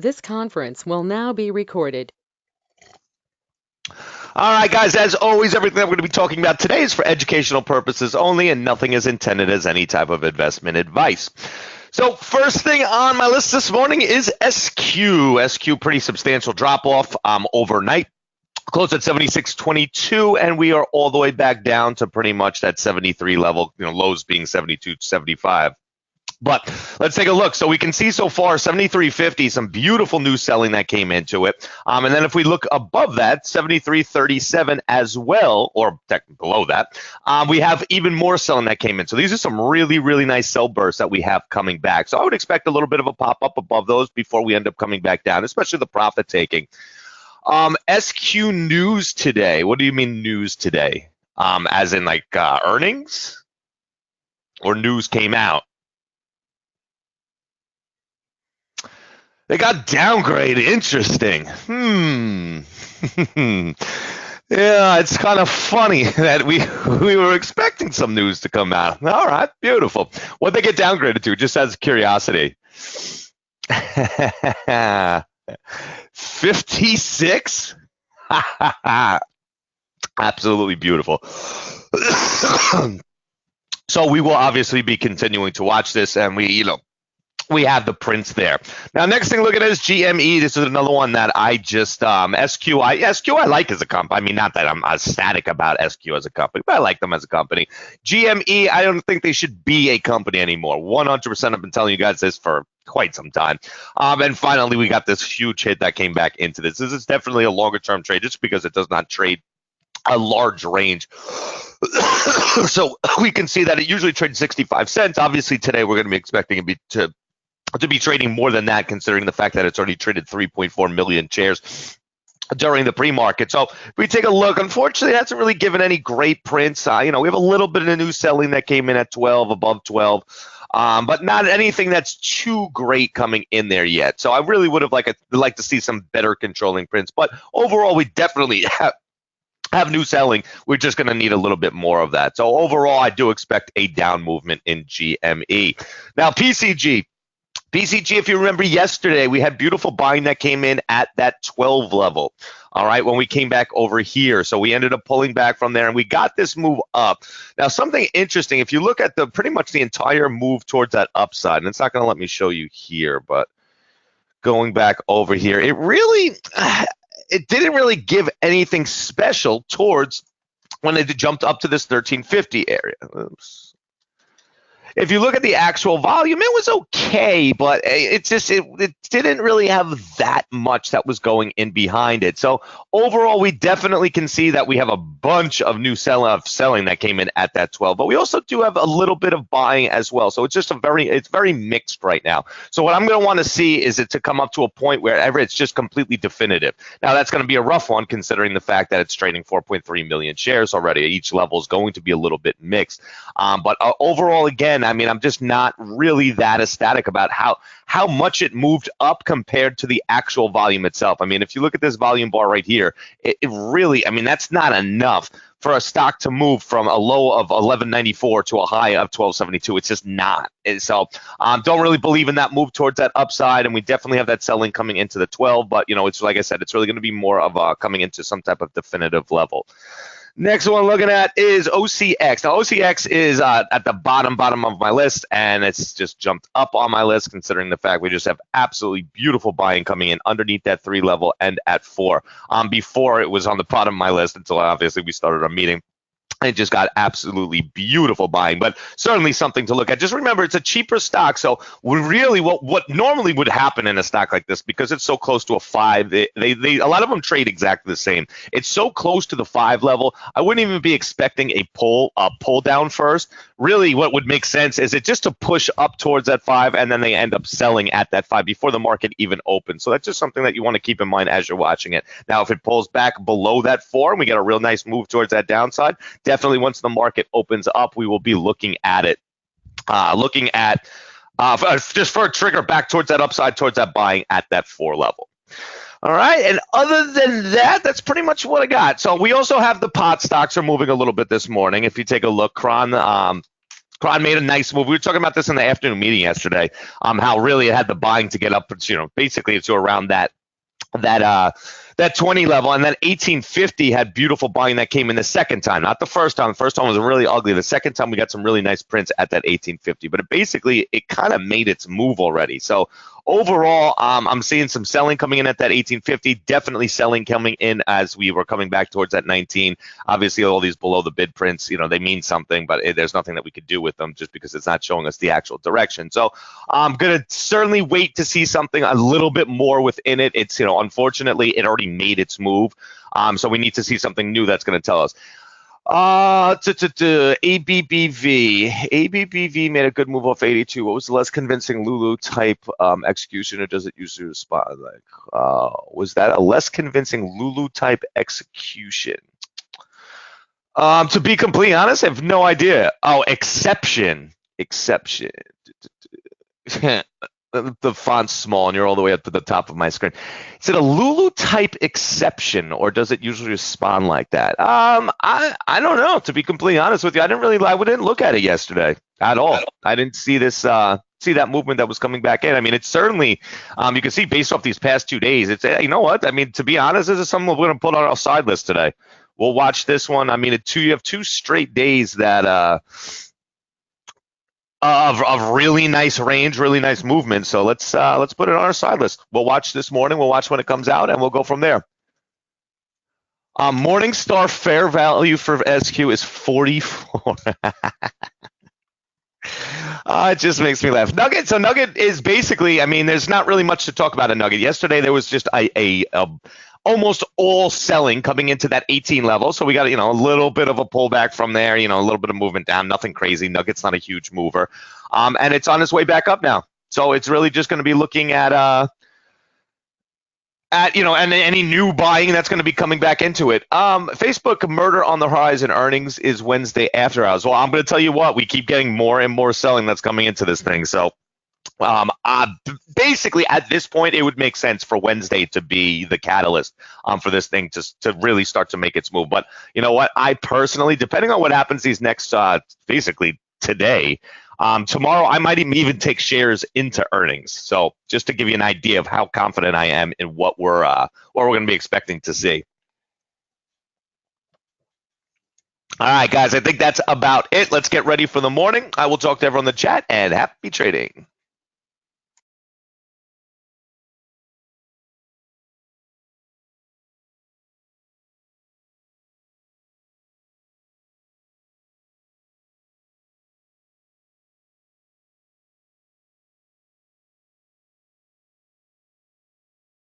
This conference will now be recorded. All right, guys, as always, everything that we're going to be talking about today is for educational purposes only, and nothing is intended as any type of investment advice. So first thing on my list this morning is SQ. SQ, pretty substantial drop-off overnight. Closed at 76.22, and we are all the way back down to pretty much that 73 level, lows being 72.75. But let's take a look. So we can see so far 73.50, some beautiful new selling that came into it. And then if we look above that, 73.37 as well, or below that, we have even more selling that came in. So these are some really, really nice sell bursts that we have coming back. So I would expect a little bit of a pop up above those before we end up coming back down, especially the profit taking. SQ news today. What do you mean news today? As in like earnings? Or news came out? They got downgraded. Interesting. Yeah, it's kind of funny that we were expecting some news to come out. All right, beautiful. What'd they get downgraded to? Just as curiosity. 56? Absolutely beautiful. So we will obviously be continuing to watch this, and we have the prints there. Now, next thing, look at is GME. This is another one that I just, SQ I like as a company. I mean, not that I'm ecstatic about SQ as a company, but I like them as a company. GME, I don't think they should be a company anymore. 100%, I've been telling you guys this for quite some time. And finally, we got this huge hit that came back into this. This is definitely a longer term trade just because it does not trade a large range. So we can see that it usually trades 65 cents. Obviously, today we're going to be expecting it to be trading more than that, considering the fact that it's already traded 3.4 million shares during the pre-market. So if we take a look, unfortunately, it hasn't really given any great prints. We have a little bit of new selling that came in at 12, above 12, but not anything that's too great coming in there yet. So I really would have liked to see some better controlling prints. But overall, we definitely have new selling. We're just going to need a little bit more of that. So overall, I do expect a down movement in GME. Now, PCG, if you remember yesterday, we had beautiful buying that came in at that 12 level, all right, when we came back over here. So we ended up pulling back from there, and we got this move up. Now, something interesting, if you look at pretty much the entire move towards that upside, and it's not going to let me show you here, but going back over here, it didn't really give anything special towards when it jumped up to this 1350 area. Oops. If you look at the actual volume, it was okay, but it didn't really have that much that was going in behind it. So overall, we definitely can see that we have a bunch of new selling that came in at that 12, but we also do have a little bit of buying as well. So it's just it's very mixed right now. So what I'm going to want to see is it to come up to a point where it's just completely definitive. Now that's going to be a rough one considering the fact that it's trading 4.3 million shares already. Each level is going to be a little bit mixed, but overall, again, I mean, I'm just not really that ecstatic about how much it moved up compared to the actual volume itself. I mean, if you look at this volume bar right here, it really, I mean, that's not enough for a stock to move from a low of 1194 to a high of 1272. It's just not. So don't really believe in that move towards that upside, and we definitely have that selling coming into the 12, but it's like I said, it's really going to be more of coming into some type of definitive level. Next one looking at is OCX. Now, OCX is at the bottom of my list, and it's just jumped up on my list considering the fact we just have absolutely beautiful buying coming in underneath that 3 level and at 4. Before it was on the bottom of my list until obviously we started our meeting. It just got absolutely beautiful buying, but certainly something to look at. Just remember, it's a cheaper stock, so really what normally would happen in a stock like this, because it's so close to a 5, a lot of them trade exactly the same. It's so close to the 5 level, I wouldn't even be expecting a pull down first. Really, what would make sense is it just to push up towards that 5, and then they end up selling at that 5 before the market even opens. So that's just something that you want to keep in mind as you're watching it. Now, if it pulls back below that 4 and we get a real nice move towards that downside, definitely once the market opens up, we will be looking at it, just for a trigger back towards that upside, towards that buying at that 4 level. All right, and other than that, that's pretty much what I got. So we also have the pot stocks are moving a little bit this morning. If you take a look, Cron Quad made a nice move. We were talking about this in the afternoon meeting yesterday. How really it had the buying to get up, basically to around that 20 level, and then 1850 had beautiful buying that came in the second time, not the first time. The first time was really ugly. The second time we got some really nice prints at that 1850, but it kind of made its move already. So overall, I'm seeing some selling coming in at that 1850. Definitely selling coming in as we were coming back towards that 19. Obviously, all these below the bid prints, they mean something, but there's nothing that we could do with them just because it's not showing us the actual direction. So I'm gonna certainly wait to see something a little bit more within it. It's unfortunately it already made its move, so we need to see something new that's going to tell us. ABBV made a good move off 82. What was the less convincing Lulu type execution, or does it usually respond was that a less convincing Lulu type execution? To be completely honest, I have no idea. Oh, exception. The font's small and you're all the way up to the top of my screen. Is it a Lulu type exception, or does it usually respond like that? I don't know, to be completely honest with you. I didn't look at it yesterday at all. I didn't see see that movement that was coming back in. I mean, it's certainly you can see based off these past 2 days, it's you know what? I mean, to be honest, this is something we're going to put on our side list today. We'll watch this one. I mean, you have 2 straight days that of really nice range, really nice movement. So let's put it on our side list. We'll watch this morning. We'll watch when it comes out, and we'll go from there. Morningstar fair value for SQ is 44. It just makes me laugh. Nugget. So Nugget is basically, I mean, there's not really much to talk about a Nugget. Yesterday there was just a almost all selling coming into that 18 level. So we got, a little bit of a pullback from there, a little bit of movement down, nothing crazy. Nugget's not a huge mover. And it's on its way back up now. So it's really just going to be looking at and any new buying that's going to be coming back into it. Facebook murder on the horizon earnings is Wednesday after hours. Well, I'm going to tell you what, we keep getting more and more selling that's coming into this thing. So basically at this point, it would make sense for Wednesday to be the catalyst for this thing to really start to make its move. But you know what? I personally, depending on what happens these next, basically today, tomorrow, I might even take shares into earnings. So just to give you an idea of how confident I am in what we're going to be expecting to see. All right, guys, I think that's about it. Let's get ready for the morning. I will talk to everyone in the chat, and happy trading.